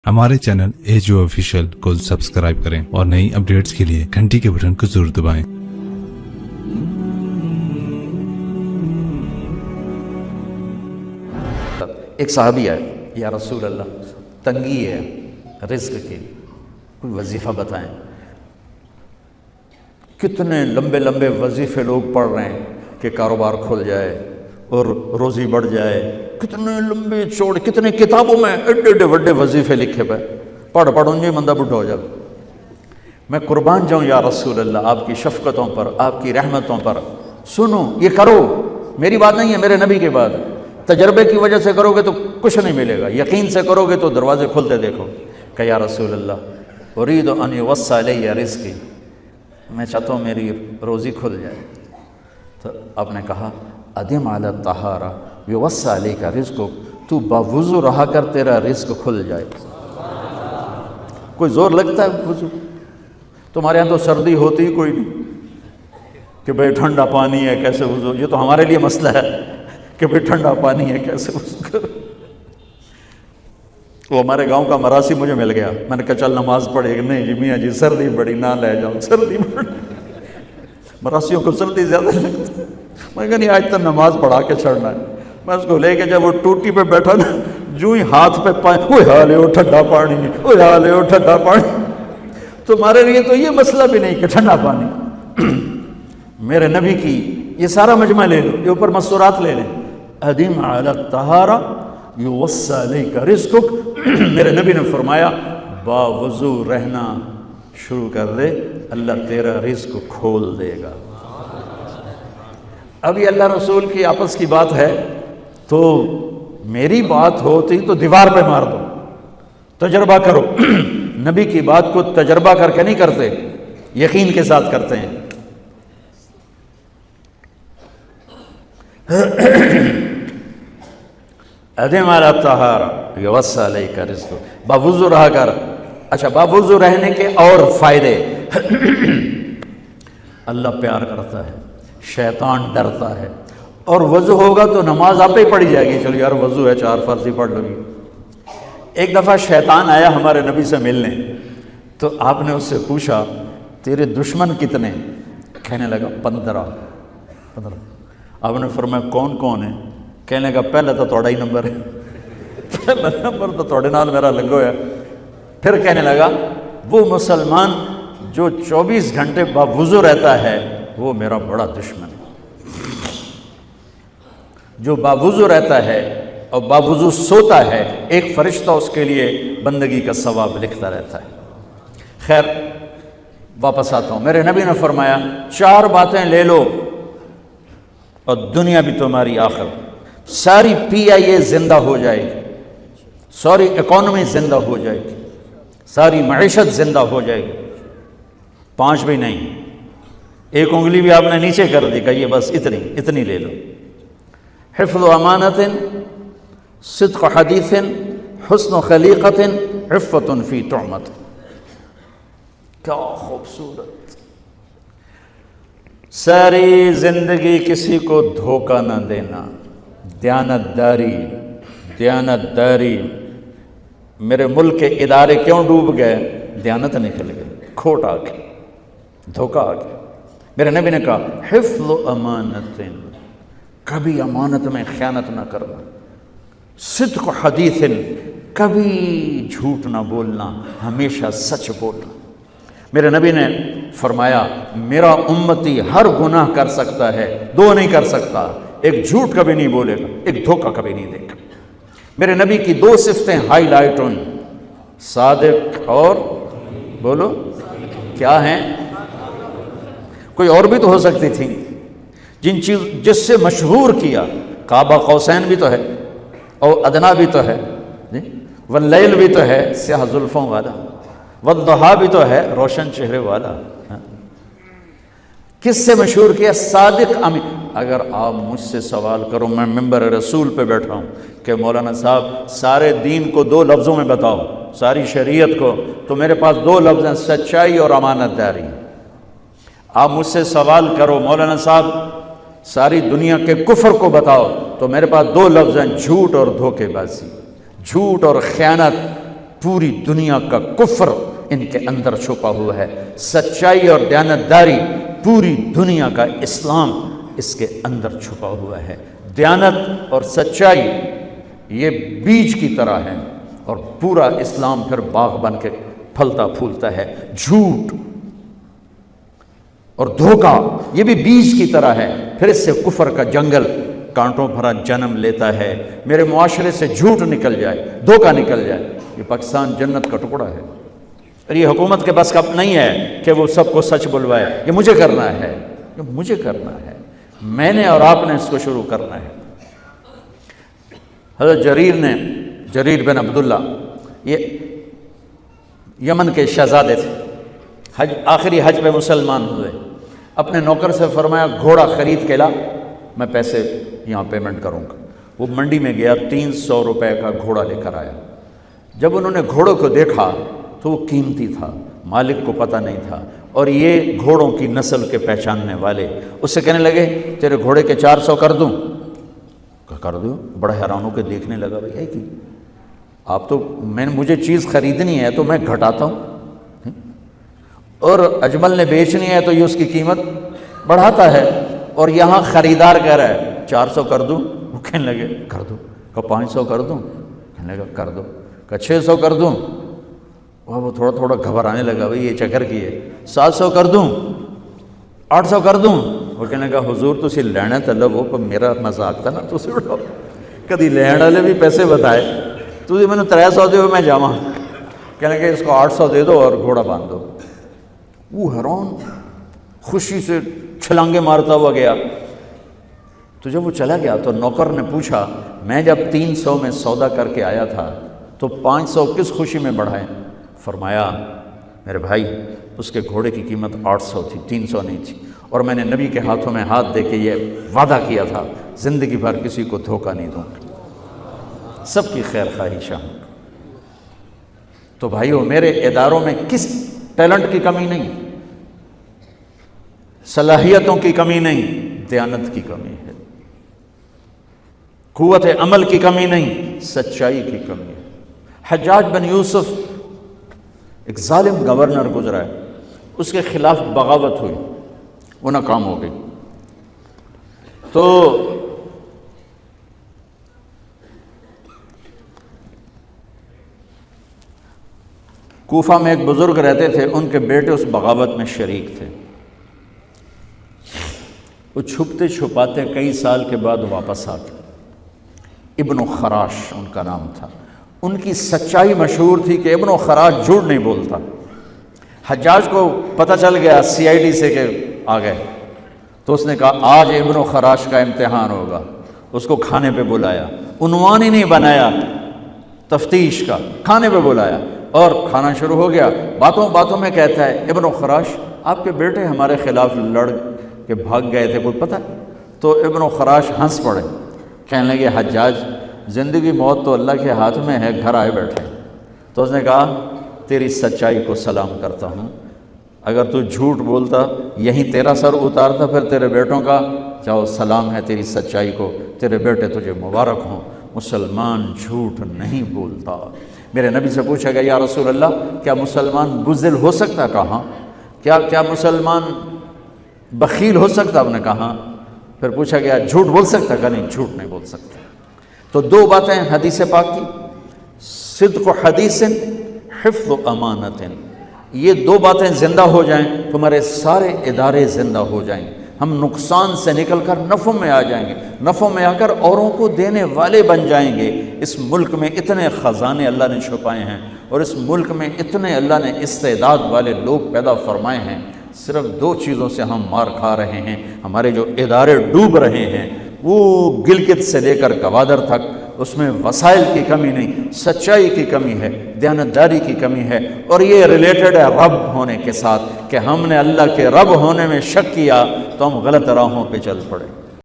हमारे channel azo official को subscribe करें और नई अपडेट्स के लिए घंटी के बटन को जरूर दबाएं। एक साहबी आए, या रसूल अल्लाह तंगी है रिज़्क़ की, कोई वजीफ़ा बताएं। कितने लंबे लंबे वजीफ़े लोग पढ़ रहे हैं कि कारोबार खुल जाए और रोज़ी बढ़ जाए। कितने लंबे चौड़े, कितने किताबों में एडे एडे बड़े वजीफ़े लिखे पे, पढ़ उनमें बंदा बुढ़ा हो जाए। मैं कुर्बान जाऊँ या रसूल अल्लाह आपकी शफ़क़तों पर, आपकी रहमतों पर। सुनो, ये करो, मेरी बात नहीं है, मेरे नबी की बात। तजर्बे की वजह से करोगे तो कुछ नहीं मिलेगा, यकीन से करोगे तो दरवाजे खुलते देखो। कि या रसूल अल्लाह उरीद अन युवस्सा अलैया रिज़्क़ी, मैं चाहता हूँ मेरी रोज़ी खुल जाए। तो आपने कहा अदिम अला तहारा युवस्सा अलैका रिज़्क़ुक, तू बावुज़ू रहा कर, तेरा रिज़्क़ खुल जाए। कोई ज़ोर लगता है वुज़ू? तुम्हारे यहाँ तो सर्दी होती ही कोई नहीं कि भाई ठंडा पानी है कैसे वुज़ू। ये तो हमारे लिए मसला है कि भाई ठंडा पानी है कैसे वुज़ू करो। वो हमारे गांव का मरासी मुझे मिल गया, मैंने कहा चल नमाज पढ़ेगा। नहीं जी मियाँ जी सर्दी बड़ी, ना ले जाओ, सर्दी बड़ी। मरासियों को सर्दी ज़्यादा लगती है। मैं कहा नहीं आज तो नमाज पढ़ा के छोड़ना है। मैं उसको लेके जब वो टूटी पे बैठा ना, जो ही हाथ पे पानी, वो हाले वो ठंडा पानी, वो हाले वो ठंडा पानी। तुम्हारे लिए तो ये मसला भी नहीं कि ठंडा पानी। मेरे नबी की ये सारा मजमा ले लो, ये ऊपर मस्तूरात ले लें। अदीम अला तहारा युवस्सा अलैका रिज़्क़ुक, मेरे नबी ने फरमाया बावुज़ू रहना शुरू कर दे, अल्लाह तेरा रिज़्क़ खोल देगा। अभी अल्लाह रसूल की आपस की बात है, तो मेरी बात होती तो दीवार पे मार दो, तजर्बा करो। नबी की बात को तजर्बा करके नहीं करते, यकीन के साथ करते हैं। अदिम अला तहारा युवस्सा अलैका रिज़्क़ुक, बावुज़ू रहा कर। अच्छा, बावुज़ू रहने के और फायदे। अल्लाह प्यार करता है, शैतान डरता है, और वज़ू होगा तो नमाज आप ही पढ़ी जाएगी। चलो यार वज़ू है, 4 फ़र्ज़ ही पढ़ लोगी। एक दफ़ा शैतान आया हमारे नबी से मिलने, तो आपने उससे पूछा तेरे दुश्मन कितने? कहने लगा 15। आपने फरमाया कौन कौन है? कहने लगा पहले तो थोड़ा ही नंबर है, पहला नंबर तो थोड़े नाल मेरा लगो है। फिर कहने लगा वो मुसलमान जो 24 घंटे बावुज़ू रहता है वो मेरा बड़ा दुश्मन है। जो बावुज़ू रहता है और बावुज़ू सोता है, एक फरिश्ता उसके लिए बंदगी का सवाब लिखता रहता है। खैर वापस आता हूँ। मेरे नबी ने फरमाया 4 बातें ले लो और दुनिया भी तुम्हारी आखिर। सारी PIA जिंदा हो जाएगी, सारी इकॉनमी जिंदा हो जाएगी, सारी मईशत जिंदा हो जाएगी। 5 भी नहीं, एक उंगली भी आपने नीचे कर दी, कहिए बस इतनी ले लो। हिफ्ज़ अमानतिन, सिद्क़ हदीसिन, हुस्न खलीक़तिन, इफ़्फ़तुन फ़ी तुअमत। क्या खूबसूरत। सारी जिंदगी किसी को धोखा न देना, दयानतदारी। मेरे मुल्क के इदारे क्यों डूब गए? दयानत निकल गई, खोट आ गई, धोखा आ गया। मेरे नबी ने कहा हिफ्ज़ अमानतिन, कभी अमानत में ख़यानत ना करना। सिद्क़ हदीसिन, कभी झूठ ना बोलना, हमेशा सच बोलना। मेरे नबी ने फरमाया मेरा उम्मती हर गुनाह कर सकता है, 2 नहीं कर सकता, एक झूठ कभी नहीं बोलेगा, एक धोखा कभी नहीं देगा। मेरे नबी की 2 सिफ़तें हाईलाइट हुई, सादिक और बोलो क्या हैं? कोई और भी तो हो सकती थी जिससे मशहूर किया। काबा कौसैन भी तो है, और अदना भी तो है, वल्लैल भी तो है स्याह जुल्फ़ों वाला, वद्दुहा भी तो है रोशन चेहरे वाला। किससे मशहूर किया? सादिक अमीन। अगर आप मुझसे सवाल करो, मैं मिंबर रसूल पे बैठा हूँ कि मौलाना साहब सारे दीन को 2 लफ्ज़ों में बताओ, सारी शरीयत को, तो मेरे पास 2 लफ्ज़ हैं, सच्चाई और अमानतदारी। आप मुझसे सवाल करो मौलाना साहब सारी दुनिया के कुफ्र को बताओ, तो मेरे पास 2 लफ्ज़ हैं, झूठ और धोखेबाजी, झूठ और ख़यानत। پوری دنیا کا کفر ان کے اندر چھپا ہوا ہے، سچائی اور دیانتداری پوری دنیا کا اسلام اس کے اندر چھپا ہوا ہے۔ دیانت اور سچائی یہ بیج کی طرح ہے اور پورا اسلام پھر باغ بن کے پھلتا پھولتا ہے۔ جھوٹ اور دھوکہ یہ بھی بیج کی طرح ہے، پھر اس سے کفر کا جنگل کانٹوں بھرا جنم لیتا ہے۔ میرے معاشرے سے جھوٹ نکل جائے، دھوکہ نکل جائے، یہ پاکستان جنت کا ٹکڑا ہے۔ اور یہ حکومت کے بس کب نہیں ہے کہ وہ سب کو سچ بلوائے، یہ مجھے کرنا ہے، یہ مجھے کرنا ہے، میں نے اور آپ نے اس کو شروع کرنا ہے۔ حضرت جریر بن عبداللہ یہ یمن کے شہزادے تھے، آخری حج پہ مسلمان ہوئے، اپنے نوکر سے فرمایا گھوڑا خرید کے لا، میں پیسے یہاں پیمنٹ کروں گا۔ وہ منڈی میں گیا، 300 روپے کا گھوڑا لے کر آیا۔ جب انہوں نے گھوڑوں کو دیکھا تو وہ قیمتی تھا، مالک کو پتہ نہیں تھا، اور یہ گھوڑوں کی نسل کے پہچاننے والے اس سے کہنے لگے تیرے گھوڑے کے 400 کر دوں؟ کر دوں۔ بڑا حیران ہو کے دیکھنے لگا، بھائی کہ آپ تو مجھے چیز خریدنی ہے تو میں گھٹاتا ہوں، اور اجمل نے بیچنی ہے تو یہ اس کی قیمت بڑھاتا ہے، اور یہاں خریدار کہہ رہا ہے 400 کر دوں؟ وہ کہنے لگے کر دو۔ کہا 500 کر دوں؟ کہنے لگا کر دو۔ کہا 600 کر دوں؟ وہ تھوڑا تھوڑا گھبرانے لگا، بھئی یہ چکر کی ہے۔ 700 کر دوں؟ 800 کر دوں؟ وہ کہنے لگا حضور تسی لینا تے لو، پر میرا مذاق تھا نا، تسی اٹھو کدی لین والے بھی پیسے بتائے، تسی میں نے 300 دے میں جاواں۔ کہنے لگا اس کو 800 دے دو اور گھوڑا باندھ دو۔ وہ حیران خوشی سے چھلانگے مارتا ہوا گیا۔ تو جب وہ چلا گیا تو نوکر نے پوچھا میں جب 300 میں سودا کر کے آیا تھا تو 500 کس خوشی میں بڑھائے؟ فرمایا میرے بھائی اس کے گھوڑے کی قیمت 800 تھی، 300 نہیں تھی، اور میں نے نبی کے ہاتھوں میں ہاتھ دے کے یہ وعدہ کیا تھا زندگی بھر کسی کو دھوکہ نہیں دوں گا، سب کی خیر خواہی شامل۔ تو بھائیو میرے اداروں میں کس ٹیلنٹ کی کمی نہیں، صلاحیتوں کی کمی نہیں، دیانت کی کمی ہے، قوت عمل کی کمی نہیں، سچائی کی کمی ہے۔ حجاج بن یوسف ایک ظالم گورنر گزرا ہے، اس کے خلاف بغاوت ہوئی، وہ ناکام ہو گئی۔ تو کوفہ میں ایک بزرگ رہتے تھے، ان کے بیٹے اس بغاوت میں شریک تھے۔ وہ چھپتے چھپاتے کئی سال کے بعد واپس آتے، ابن خراش ان کا نام تھا۔ ان کی سچائی مشہور تھی کہ ابن خراش جھوٹ نہیں بولتا۔ حجاج کو پتہ چل گیا CID سے کہ آ گئے، تو اس نے کہا آج ابن خراش کا امتحان ہوگا۔ اس کو کھانے پہ بلایا، عنوان ہی نہیں بنایا تفتیش کا، کھانے پہ بلایا اور کھانا شروع ہو گیا۔ باتوں باتوں میں کہتا ہے ابن خراش آپ کے بیٹے ہمارے خلاف لڑ کے بھاگ گئے تھے، کوئی پتہ؟ تو ابن خراش ہنس پڑے، کہنے لگے حجاج زندگی موت تو اللہ کے ہاتھ میں ہے، گھر آئے بیٹھے۔ تو اس نے کہا تیری سچائی کو سلام کرتا ہوں، اگر تو جھوٹ بولتا یہیں تیرا سر اتارتا، پھر تیرے بیٹوں کا چاہو سلام ہے تیری سچائی کو، تیرے بیٹے تجھے مبارک ہوں۔ مسلمان جھوٹ نہیں بولتا۔ میرے نبی سے پوچھا گیا یا رسول اللہ کیا مسلمان بزدل ہو سکتا؟ کہا کیا مسلمان بخیل ہو سکتا؟ آپ نے کہا۔ پھر پوچھا گیا جھوٹ بول سکتا؟ کہا نہیں، جھوٹ نہیں بول سکتا۔ تو دو باتیں حدیث پاک کی، صدق و حدیث، حفظ و امانت، یہ دو باتیں زندہ ہو جائیں تمہارے سارے ادارے زندہ ہو جائیں، ہم نقصان سے نکل کر نفع میں آ جائیں گے، نفع میں آ کر اوروں کو دینے والے بن جائیں گے۔ اس ملک میں اتنے خزانے اللہ نے چھپائے ہیں، اور اس ملک میں اتنے اللہ نے استعداد والے لوگ پیدا فرمائے ہیں، صرف دو چیزوں سے ہم مار کھا رہے ہیں، ہمارے جو ادارے ڈوب رہے ہیں، وہ گلگت سے لے کر گوادر تک، اس میں وسائل کی کمی نہیں، سچائی کی کمی ہے، دیانتداری کی کمی ہے، اور یہ ریلیٹڈ ہے رب ہونے کے ساتھ، کہ ہم نے اللہ کے رب ہونے میں شک کیا تو ہم غلط راہوں پہ چل پڑے۔